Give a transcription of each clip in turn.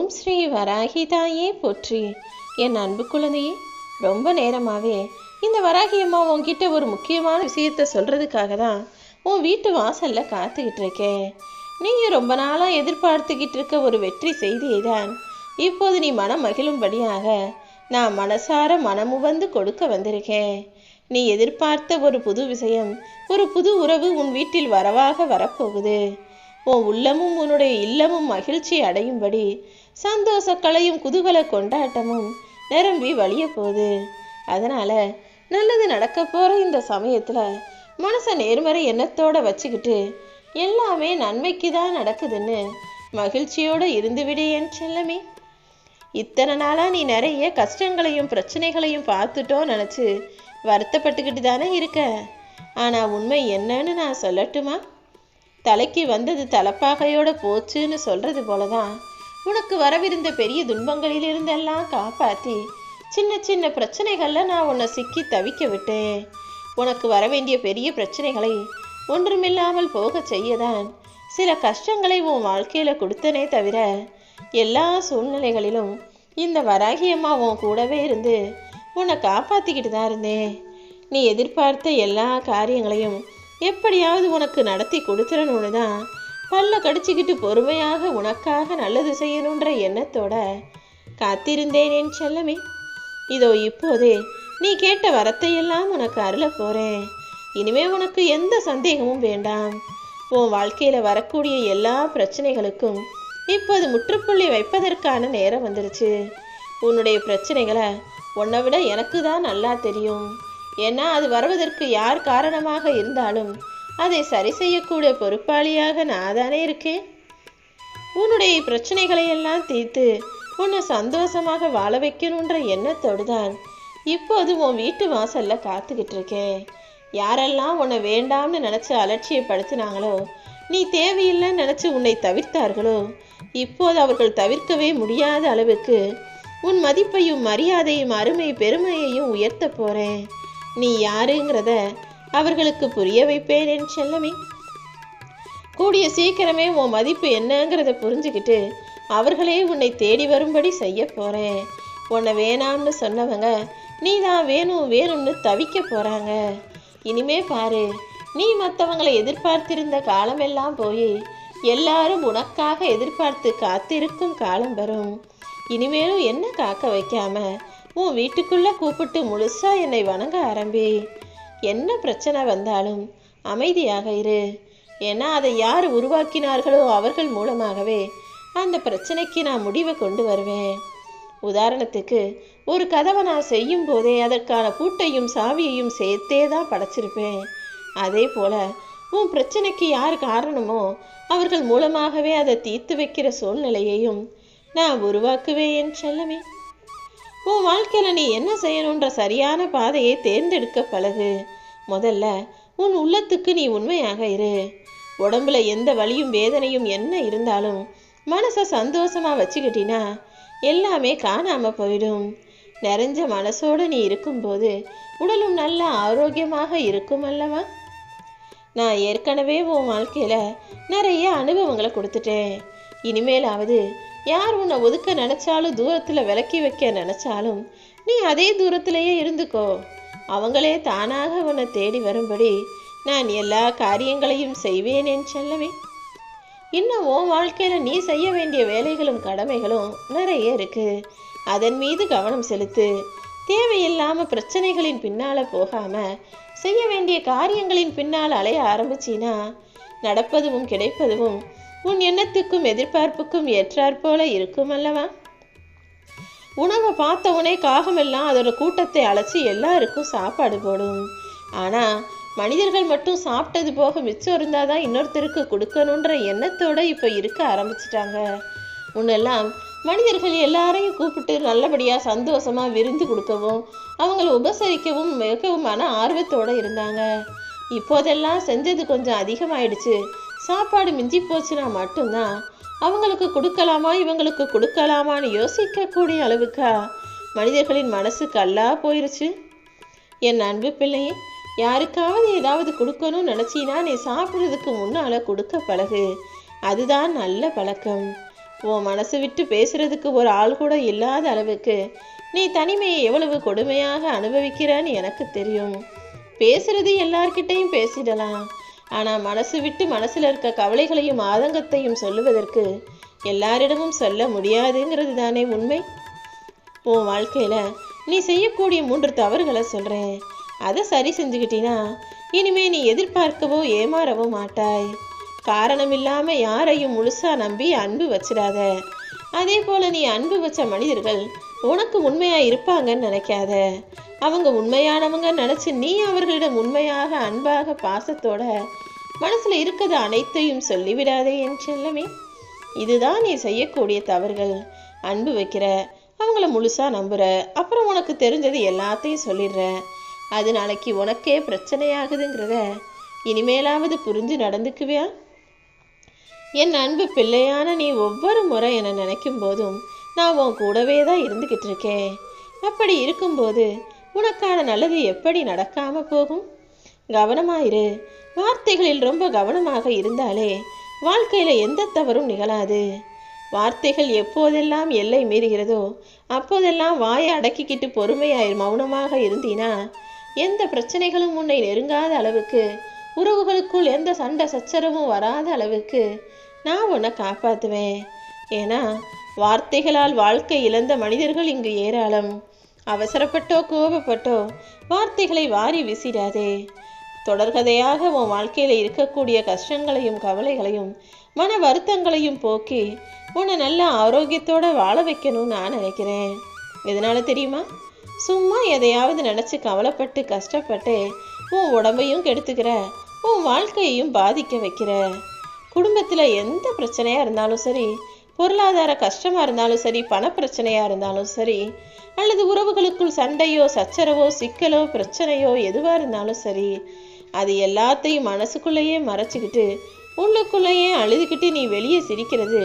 ஓம் ஸ்ரீ வராகி தாயே போற்றி. என் அன்பு குழந்தையே, ரொம்ப நேரமாகவே இந்த வராகி அம்மா உன்கிட்ட ஒரு முக்கியமான விஷயத்த சொல்கிறதுக்காக தான் உன் வீட்டு வாசலில் காத்துக்கிட்டு இருக்கேன். நீயும் ரொம்ப நாளாக எதிர்பார்த்துக்கிட்டு இருக்க ஒரு வெற்றி செய்தியை தான் இப்போது நீ மனம் மகிழும்படியாக நான் மனசார மனமுவந்து கொடுக்க வந்திருக்கேன். நீ எதிர்பார்த்த ஒரு புது விஷயம், ஒரு புது உறவு உன் வீட்டில் வரவாக வரப்போகுது. உன் உள்ளமும் உன்னுடைய இல்லமும் மகிழ்ச்சி அடையும்படி சந்தோஷக்களையும் குதூகல கொண்டாட்டமும் நிரம்பி வழிய போகுது. அதனால நல்லது நடக்க போற இந்த சமயத்துல மனசை நேர்மறை எண்ணத்தோட வச்சுக்கிட்டு எல்லாமே நன்மைக்கு தான் நடக்குதுன்னு மகிழ்ச்சியோட இருந்துவிடு என் செல்லமே. இத்தனை நாளா நீ நிறைய கஷ்டங்களையும் பிரச்சனைகளையும் பார்த்துட்டோ நினைச்சு வருத்தப்பட்டுக்கிட்டு தானே இருக்க. ஆனா உண்மை என்னன்னு நான் சொல்லட்டுமா? தலைக்கு வந்தது தலப்பாகையோட போச்சுன்னு சொல்றது போலதான் உனக்கு வரவிருந்த பெரிய துன்பங்களிலிருந்தெல்லாம் காப்பாற்றி சின்ன சின்ன பிரச்சனைகள்ல நான் உன்னை சிக்கி தவிக்க விட்டேன். உனக்கு வர வேண்டிய பெரிய பிரச்சனைகளை ஒன்றுமில்லாமல் போக செய்யதான் சில கஷ்டங்களை உன் வாழ்க்கையில கொடுத்தனே தவிர எல்லா சூழ்நிலைகளிலும் இந்த வராகி அம்மா உன் கூடவே இருந்து உன்னை காப்பாத்திக்கிட்டு தான் இருந்தேன். நீ எதிர்பார்த்த எல்லா காரியங்களையும் எப்படியாவது உனக்கு நடத்தி கொடுத்துறணும்னு தான் பல்ல கடிச்சிக்கிட்டு பொறுமையாக உனக்காக நல்லது செய்யணுன்ற எண்ணத்தோட காத்திருந்தேன் என் செல்லமே. இதோ இப்போதே நீ கேட்ட வரத்தையெல்லாம் உனக்கு அருள போறேன். இனிமே உனக்கு எந்த சந்தேகமும் வேண்டாம். உன் வாழ்க்கையில வரக்கூடிய எல்லா பிரச்சனைகளுக்கும் இப்போது முற்றுப்புள்ளி வைப்பதற்கான நேரம் வந்துருச்சு. உன்னுடைய பிரச்சனைகளை உன்னை விட எனக்கு தான் நல்லா தெரியும். ஏன்னா அது வருவதற்கு யார் காரணமாக இருந்தாலும் அதை சரி செய்யக்கூடிய பொறுப்பாளியாக நான் தானே இருக்கேன். உன்னுடைய பிரச்சனைகளை எல்லாம் தீர்த்து உன்னை சந்தோஷமாக வாழ வைக்கணுன்ற எண்ணத்தோடு தான் இப்போது உன் வீட்டு வாசல்ல காத்துக்கிட்டு இருக்கேன். யாரெல்லாம் உன்னை வேண்டாம்னு நினைச்சு அலட்சியப்படுத்தினாங்களோ, நீ தேவையில்லைன்னு நினைச்சு உன்னை தவிர்த்தார்களோ, இப்போது அவர்கள் தவிர்க்கவே முடியாத அளவுக்கு உன் மதிப்பையும் மரியாதையும் அருமை பெருமையையும் உயர்த்த போறேன். நீ யாருங்கிறத அவர்களுக்கு புரிய வைப்பேன் என் செல்லமே. கூடிய சீக்கிரமே உன் மதிப்பு என்னங்கிறத புரிஞ்சுக்கிட்டு அவர்களே உன்னை தேடி வரும்படி செய்ய போறேன். உன்னை வேணாம்னு சொன்னவங்க நீ தான் வேணும் வேணும்னு தவிக்க போறாங்க. இனிமே பாரு, நீ மற்றவங்களை எதிர்பார்த்திருந்த காலமெல்லாம் போய் எல்லாரும் உனக்காக எதிர்பார்த்து காத்திருக்கும் காலம் வரும். இனிமேலும் என்ன காக்க வைக்காம உன் வீட்டுக்குள்ள கூப்பிட்டு முழுசா என்னை வணங்க ஆரம்பி. என்ன பிரச்சனை வந்தாலும் அமைதியாக இரு. ஏன்னா அதை யார் உருவாக்கினார்களோ அவர்கள் மூலமாகவே அந்த பிரச்சனைக்கு நான் முடிவை கொண்டு வருவேன். உதாரணத்துக்கு, ஒரு கதவை நான் செய்யும் போதே அதற்கான பூட்டையும் சாவியையும் சேர்த்தே தான் படைச்சிருப்பேன். அதே போல உன் பிரச்சனைக்கு யார் காரணமோ அவர்கள் மூலமாகவே அதை தீர்த்து வைக்கிற சூழ்நிலையையும் நான் உருவாக்குவேன் என் செல்லமே. உன் வாழ்க்கையில நீ என்ன செய்யணுன்ற சரியான பாதையை தேர்ந்தெடுக்க பழகு. முதல்ல உன் உள்ளத்துக்கு நீ உண்மையாக இரு. உடம்புல எந்த வலியும் வேதனையும் என்ன இருந்தாலும் மனசை சந்தோஷமா வச்சுக்கிட்டினா எல்லாமே காணாம போயிடும். நிறைஞ்ச மனசோடு நீ இருக்கும்போது உடலும் நல்ல ஆரோக்கியமாக இருக்கும் அல்லவா? நான் ஏற்கனவே உன் வாழ்க்கையில நிறைய அனுபவங்களை கொடுத்துட்டேன். இனிமேலாவது யார் உன்னை ஒதுக்க நினைச்சாலும் தூரத்துல விலக்கி வைக்க நினைச்சாலும் நீ அதே தூரத்திலேயே இருந்துக்கோ. அவங்களே தானாக உன்னை தேடி வரும்படி நான் எல்லா காரியங்களையும் செய்வேன் என் செல்லமே. இன்னும் உன் வாழ்க்கையில நீ செய்ய வேண்டிய வேலைகளும் கடமைகளும் நிறைய இருக்கு. அதன் மீது கவனம் செலுத்து. தேவையில்லாம பிரச்சனைகளின் பின்னால போகாம செய்ய வேண்டிய காரியங்களின் பின்னால் அலைய ஆரம்பிச்சினா நடப்பதும் கிடைப்பதும் உன் எண்ணத்துக்கும் எதிர்பார்ப்புக்கும் ஏற்றாற்போல இருக்கும் அல்லவா? உணவை பார்த்தவனே காகமெல்லாம் அதோட கூட்டத்தை அழைச்சி எல்லாருக்கும் சாப்பாடு போடும். ஆனா மனிதர்கள் மட்டும் சாப்பிட்டது போக மிச்சம் இருந்தாதான் இன்னொருத்தருக்கு கொடுக்கணுன்ற எண்ணத்தோட இப்ப இருக்க ஆரம்பிச்சிட்டாங்க. முன்னெல்லாம் மனிதர்கள் எல்லாரையும் கூப்பிட்டு நல்லபடியா சந்தோஷமா விருந்து கொடுக்கவும் அவங்களை உபசரிக்கவும் மிகவும் மன ஆர்வத்தோட இருந்தாங்க. இப்போதெல்லாம் செஞ்சது கொஞ்சம் அதிகமாயிடுச்சு. சாப்பாடு மிஞ்சி போச்சுன்னா மட்டும்தான் அவங்களுக்கு கொடுக்கலாமா இவங்களுக்கு கொடுக்கலாமான்னு யோசிக்கக்கூடிய அளவுக்கா மனிதர்களின் மனசு கல்லா போயிருச்சு. என் அன்பு பிள்ளையே, யாருக்காவது ஏதாவது கொடுக்கணும்னு நினைச்சினா நீ சாப்பிட்றதுக்கு முன்னால கொடுக்க பழகு. அதுதான் நல்ல பழக்கம். உன் மனசு விட்டு பேசுறதுக்கு ஒரு ஆள் கூட இல்லாத அளவுக்கு நீ தனிமையை எவ்வளவு கொடுமையாக அனுபவிக்கிறான்னு எனக்கு தெரியும். பேசுறது எல்லார்கிட்டையும் பேசிடலாம், ஆனா மனசு விட்டு மனசுல இருக்க கவலைகளையும் ஆதங்கத்தையும் சொல்லுவதற்கு எல்லாரிடமும் சொல்ல முடியாதுங்கிறது தானே உண்மை. உன் வாழ்க்கையில நீ செய்யக்கூடிய 3 தவறுகளை சொல்றேன். அதை சரி செஞ்சுக்கிட்டினா இனிமே நீ எதிர்பார்க்கவோ ஏமாறவோ மாட்டாய். காரணம் இல்லாம யாரையும் முழுசா நம்பி அன்பு வச்சிடாத. அதே போல நீ அன்பு வச்ச மனிதர்கள் உனக்கு உண்மையா இருப்பாங்கன்னு நினைக்காத. அவங்க உண்மையானவங்க நினைச்சு நீ அவர்களிடம் உண்மையாக அன்பாக பாசத்தோட மனசுல இருக்கிறது அனைத்தையும் சொல்லிவிடாதே என் செல்லமே. இதுதான் நீ செய்யக்கூடிய தவறுகள். அன்பு வைக்கிற, அவங்கள முழுசா நம்புற, அப்புறம் உனக்கு தெரிஞ்சது எல்லாத்தையும் சொல்லிடுற. அது நாளைக்கு உனக்கே பிரச்சனையாகுதுங்கிறத இனிமேலாவது புரிஞ்சு நடந்துக்குவியா? என் அன்பு பிள்ளையான நீ ஒவ்வொரு முறை என்னை நினைக்கும் போதும் நான் உன் கூடவே தான் இருந்துக்கிட்டு இருக்கேன். அப்படி இருக்கும்போது உனக்கான நல்லது எப்படி நடக்காம போகும்? கவனமாயிரு. வார்த்தைகளில் ரொம்ப கவனமாக இருந்தாலே வாழ்க்கையில எந்த தவறும் நிகழாது. வார்த்தைகள் எப்போதெல்லாம் எல்லை மீறுகிறதோ அப்போதெல்லாம் வாயை அடக்கிக்கிட்டு பொறுமையாயிரு. மௌனமாக இருந்தீனா எந்த பிரச்சனைகளும் உன்னை நெருங்காத அளவுக்கு, உறவுகளுக்குள் எந்த சண்டை சச்சரவும் வராத அளவுக்கு நான் உன்னை காப்பாற்றுவேன். ஏன்னா வார்த்தைகளால் வாழ்க்கை இழந்த மனிதர்கள் இங்கு ஏராளம். அவசரப்பட்டோ கோபப்பட்டோ வார்த்தைகளை வாரி வீசிடாதே. தொடர்கதையாக உன் வாழ்க்கையில இருக்கக்கூடிய கஷ்டங்களையும் கவலைகளையும் மன வருத்தங்களையும் போக்கி உன்னை நல்ல ஆரோக்கியத்தோட வாழ வைக்கணும்னு நான் நினைக்கிறேன். எதனால தெரியுமா? சும்மா எதையாவது நினைச்சு கவலைப்பட்டு கஷ்டப்பட்டு உன் உடம்பையும் கெடுத்துக்கிற, உன் வாழ்க்கையையும் பாதிக்க வைக்கிற. குடும்பத்துல எந்த பிரச்சனையா இருந்தாலும் சரி, பொருளாதார கஷ்டமா இருந்தாலும் சரி, பணப்பிரச்சனையா இருந்தாலும் சரி, அல்லது உறவுகளுக்குள் சண்டையோ சச்சரவோ சிக்கலோ பிரச்சனையோ எதுவா இருந்தாலும் சரி, அது எல்லாத்தையும் மனசுக்குள்ளேயே மறைச்சிக்கிட்டு உள்ளுக்குள்ளேயே அழுதுகிட்டு நீ வெளியே சிரிக்கிறது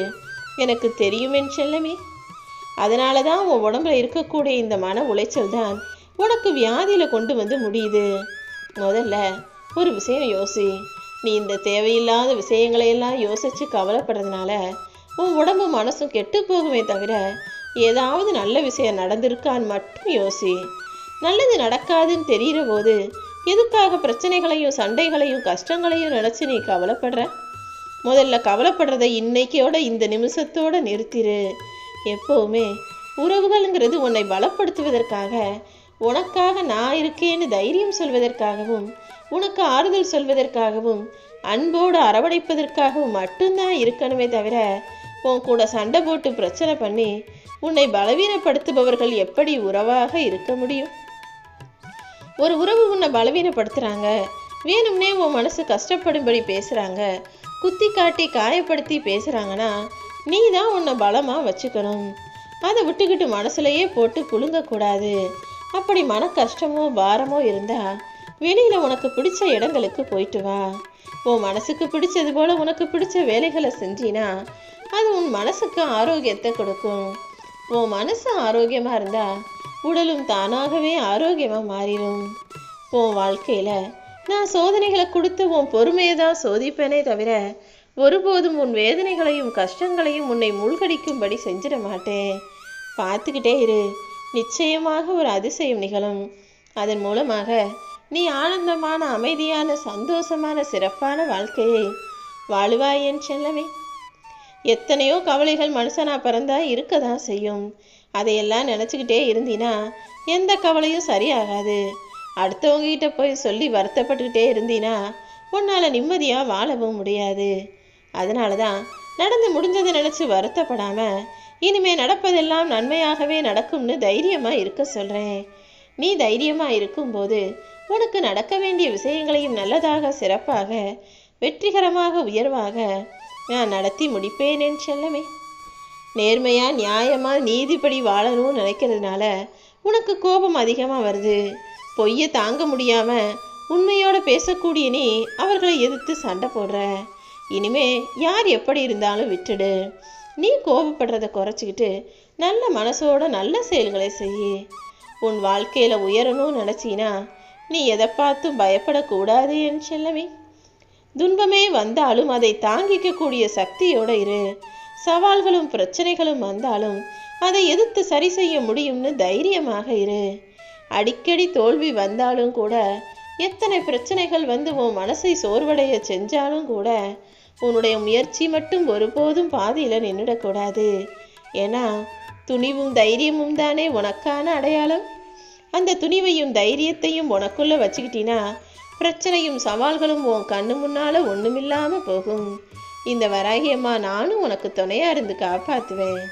எனக்கு தெரியும் என் செல்லமே. அதனால தான் உன் உடம்புல இருக்கக்கூடிய இந்த மன உளைச்சல் தான் உனக்கு வியாதியில கொண்டு வந்து முடியுது. முதல்ல ஒரு விஷயம் யோசி. நீ இந்த தேவையில்லாத விஷயங்களையெல்லாம் யோசிச்சு கவலைப்படுறதுனால உன் உடம்பு மனசும் கெட்டு போகுமே தவிர ஏதாவது நல்ல விஷயம் நடந்திருக்கான்னு மட்டும் யோசி. நல்லது நடக்காதுன்னு தெரிகிற போது எதுக்காக பிரச்சனைகளையும் சண்டைகளையும் கஷ்டங்களையும் நினச்சி நீ கவலைப்படுற? முதல்ல கவலைப்படுறதை இன்னைக்கோட இந்த நிமிஷத்தோட நிறுத்திடு. எப்போவுமே உறவுகள்ங்கிறது உன்னை பலப்படுத்துவதற்காக, உனக்காக நான் இருக்கேன்னு தைரியம் சொல்வதற்காகவும், உனக்கு ஆறுதல் சொல்வதற்காகவும், அன்போடு அரவணைப்பதற்காகவும் மட்டும்தான் இருக்கணுமே தவிர உன் கூட சண்டை போட்டு பிரச்சனை பண்ணி உன்னை பலவீனப்படுத்துபவர்கள் எப்படி உறவாக இருக்க முடியும்? ஒரு உறவு உன்னை பலவீனப்படுத்துறாங்க, வேணும்னே உன் மனசு கஷ்டப்படும்படி பேசுறாங்க, குத்தி காட்டி காயப்படுத்தி பேசுறாங்கன்னா நீ தான் உன்னை பலமா வச்சுக்கணும். அதை விட்டுக்கிட்டு மனசுலையே போட்டு புழுங்கக்கூடாது. அப்படி மன கஷ்டமோ பாரமோ இருந்தா வெளியில உனக்கு பிடிச்ச இடங்களுக்கு போயிட்டு வா. உன் மனசுக்கு பிடிச்சது போல உனக்கு பிடிச்ச வேலைகளை செஞ்சினா அது உன் மனசுக்கு ஆரோக்கியத்தை கொடுக்கும். உன் மனசு ஆரோக்கியமா இருந்தா உடலும் தானாகவே ஆரோக்கியமா மாறிடும். உன் வாழ்க்கையில நான் சோதனைகளை கொடுத்து உன் பொறுமையை தான் சோதிப்பேனே தவிர ஒருபோதும் உன் வேதனைகளையும் கஷ்டங்களையும் உன்னை மூழ்கடிக்கும்படி செஞ்சிட மாட்டேன். பார்த்துக்கிட்டே இரு. நிச்சயமாக ஒரு அதிசயம் நிகழும். அதன் மூலமாக நீ ஆனந்தமான அமைதியான சந்தோஷமான சிறப்பான வாழ்க்கையை வாழுவாய் என் செல்லமே. எத்தனையோ கவலைகள் மனுஷனா பிறந்தா இருக்கதான் செய்யும். அதையெல்லாம் நினச்சிக்கிட்டே இருந்தீனா எந்த கவலையும் சரியாகாது. அடுத்தவங்க கிட்ட போய் சொல்லி வருத்தப்பட்டுக்கிட்டே இருந்தீனா உன்னால் நிம்மதியாக வாழவும் முடியாது. அதனால தான் நடந்து முடிஞ்சதை நினச்சி வருத்தப்படாம இனிமே நடப்பதெல்லாம் நன்மையாகவே நடக்கும்னு தைரியமாக இருக்க சொல்கிறேன். நீ தைரியமாக இருக்கும்போது உனக்கு நடக்க வேண்டிய விஷயங்களையும் நல்லதாக சிறப்பாக வெற்றிகரமாக உயர்வாக நான் நடத்தி முடிப்பேன் என் செல்லமே. நேர்மையா நியாயமா நீதிப்படி வாழணும்னு நினைக்கிறதுனால உனக்கு கோபம் அதிகமாக வருது. பொய்யை தாங்க முடியாம உண்மையோட பேசக்கூடிய நீ அவர்களை எதிர்த்து சண்டை போடுற. இனிமே யார் எப்படி இருந்தாலும் விட்டுடு. நீ கோபப்படுறதை குறைச்சிக்கிட்டு நல்ல மனசோட நல்ல செயல்களை செய்யி. உன் வாழ்க்கையில உயரணும்னு நினைச்சினா நீ எதை பார்த்தும் பயப்படக்கூடாது என் செல்லமே. துன்பமே வந்தாலும் அதை தாங்கிக்க கூடிய சக்தியோட இரு. சவால்களும் பிரச்சனைகளும் வந்தாலும் அதை எதிர்த்து சரி செய்ய முடியும்னு தைரியமாக இரு. அடிக்கடி தோல்வி வந்தாலும் கூட, எத்தனை பிரச்சனைகள் வந்து உன் மனசை சோர்வடைய செஞ்சாலும் கூட, உன்னுடைய முயற்சி மட்டும் ஒருபோதும் பாதியில் நின்றுடக்கூடாது. ஏன்னா துணிவும் தைரியமும் தானே உனக்கான அடையாளம். அந்த துணிவையும் தைரியத்தையும் உனக்குள்ள வச்சுக்கிட்டினா பிரச்சனையும் சவால்களும் உன் கண்ணு முன்னால ஒண்ணுமில்லாம போகும். இந்த வராகி அம்மா நானும் உனக்கு துணையா இருந்து காப்பாத்துவேன்.